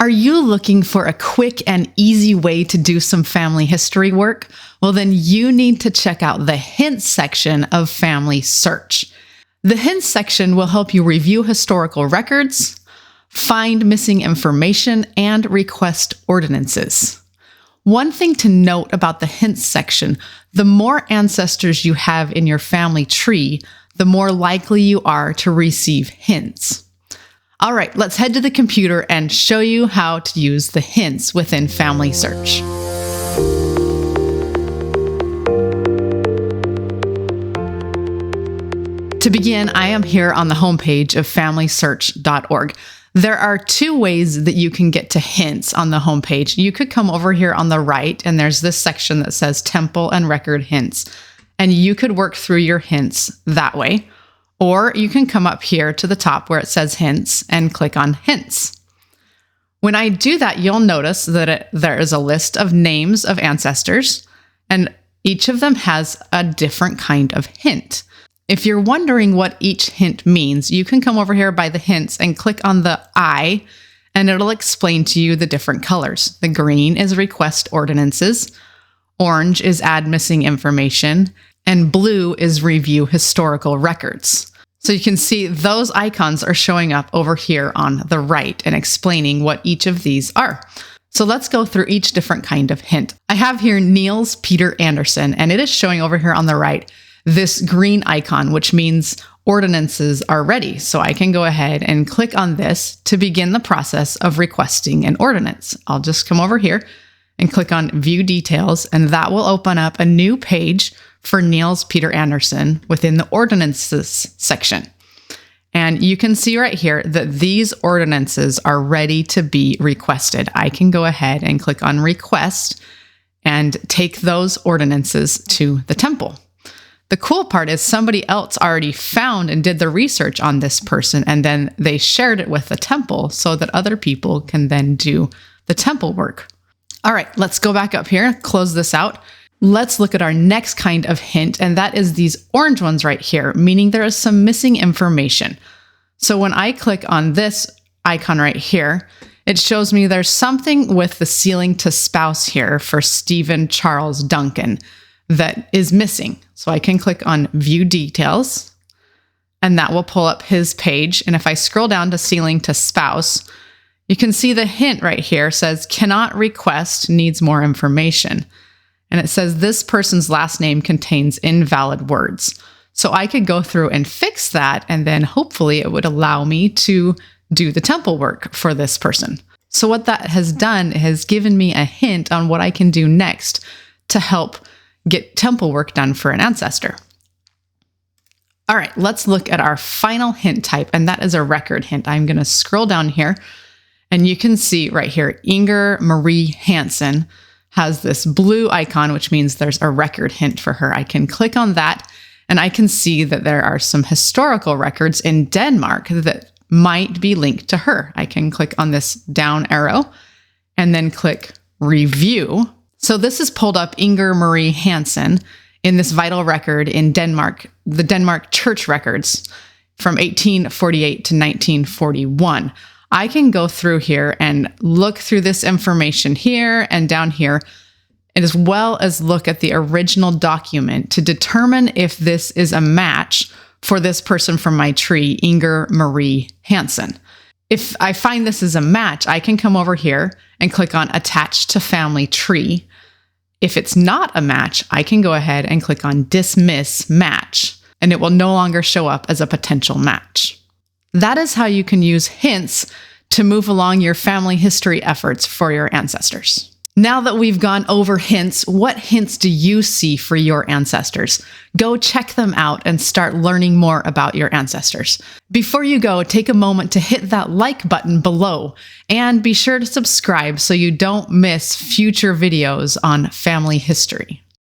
Are you looking for a quick and easy way to do some family history work? Well, then you need to check out the Hints section of FamilySearch. The Hints section will help you review historical records, find missing information, and request ordinances. One thing to note about the Hints section, the more ancestors you have in your family tree, the more likely you are to receive hints. All right, let's head to the computer and show you how to use the hints within FamilySearch. To begin, I am here on the homepage of FamilySearch.org. There are two ways that you can get to hints on the homepage. You could come over here on the right, and there's this section that says Temple and Record Hints, and you could work through your hints that way. Or you can come up here to the top where it says Hints and click on Hints. When I do that, you'll notice that there is a list of names of ancestors, and each of them has a different kind of hint. If you're wondering what each hint means, you can come over here by the hints and click on the I, and it'll explain to you the different colors. The green is request ordinances, orange is add missing information, and blue is review historical records. So you can see those icons are showing up over here on the right and explaining what each of these are. So let's go through each different kind of hint. I have here Niels Peter Anderson, and it is showing over here on the right this green icon, which means ordinances are ready. So I can go ahead and click on this to begin the process of requesting an ordinance. I'll just come over here and click on View Details, and that will open up a new page for Niels Peter Anderson within the Ordinances section. And you can see right here that these ordinances are ready to be requested. I can go ahead and click on Request and take those ordinances to the temple. The cool part is somebody else already found and did the research on this person, and then they shared it with the temple so that other people can then do the temple work. All right, let's go back up here, close this out. Let's look at our next kind of hint, and that is these orange ones right here, meaning there is some missing information. So when I click on this icon right here, it shows me there's something with the sealing to spouse here for Stephen Charles Duncan that is missing. So I can click on View Details, and that will pull up his page. And if I scroll down to sealing to spouse, you can see the hint right here says, cannot request, needs more information. And it says this person's last name contains invalid words. So I could go through and fix that, and then hopefully it would allow me to do the temple work for this person. So what that has done has given me a hint on what I can do next to help get temple work done for an ancestor. All right, let's look at our final hint type, and that is a record hint. I'm going to scroll down here, and you can see right here, Inger Marie Hansen has this blue icon, which means there's a record hint for her. I can click on that, and I can see that there are some historical records in Denmark that might be linked to her. I can click on this down arrow and then click Review. So this has pulled up Inger Marie Hansen in this vital record in Denmark, the Denmark church records from 1848 to 1941. I can go through here and look through this information here and down here, as well as look at the original document to determine if this is a match for this person from my tree, Inger Marie Hansen. If I find this is a match, I can come over here and click on Attach to Family Tree. If it's not a match, I can go ahead and click on Dismiss Match, and it will no longer show up as a potential match. That is how you can use hints to move along your family history efforts for your ancestors. Now that we've gone over hints, what hints do you see for your ancestors? Go check them out and start learning more about your ancestors. Before you go, take a moment to hit that like button below and be sure to subscribe so you don't miss future videos on family history.